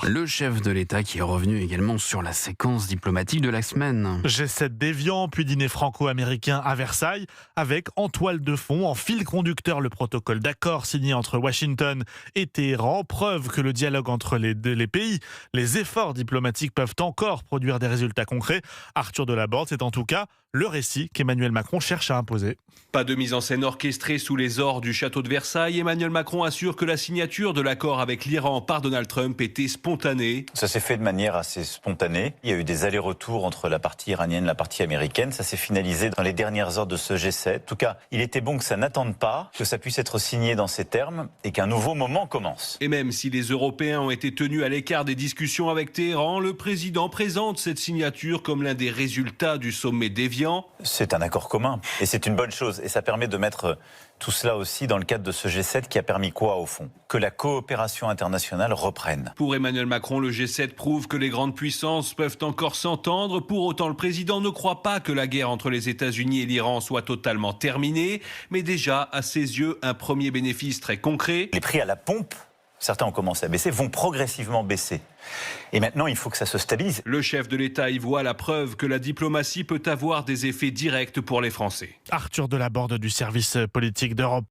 Le chef de l'État qui est revenu également sur la séquence diplomatique de la semaine. G7 d'Évian, puis dîner franco-américain à Versailles, avec en toile de fond, en fil conducteur, le protocole d'accord signé entre Washington et Téhéran, preuve que le dialogue entre les pays, les efforts diplomatiques peuvent encore produire des résultats concrets. Arthur Delaborde, c'est en tout cas le récit qu'Emmanuel Macron cherche à imposer. Pas de mise en scène orchestrée sous les ors du château de Versailles. Emmanuel Macron assure que la signature de l'accord avec l'Iran par Donald Trump était spontanée. Ça s'est fait de manière assez spontanée. Il y a eu des allers-retours entre la partie iranienne et la partie américaine. Ça s'est finalisé dans les dernières heures de ce G7. En tout cas, il était bon que ça n'attende pas, que ça puisse être signé dans ces termes et qu'un nouveau moment commence. Et même si les Européens ont été tenus à l'écart des discussions avec Téhéran, le président présente cette signature comme l'un des résultats du sommet d'Évian. C'est un accord commun et c'est une bonne chose. Et ça permet de mettre tout cela aussi dans le cadre de ce G7 qui a permis quoi au fond? Que la coopération internationale reprenne. Pour Emmanuel Macron, le G7 prouve que les grandes puissances peuvent encore s'entendre. Pour autant, le président ne croit pas que la guerre entre les États-Unis et l'Iran soit totalement terminée. Mais déjà, à ses yeux, un premier bénéfice très concret. Les prix à la pompe, certains ont commencé à baisser, vont progressivement baisser. Et maintenant, il faut que ça se stabilise. Le chef de l'État y voit la preuve que la diplomatie peut avoir des effets directs pour les Français. Arthur Delaborde du service politique d'Europe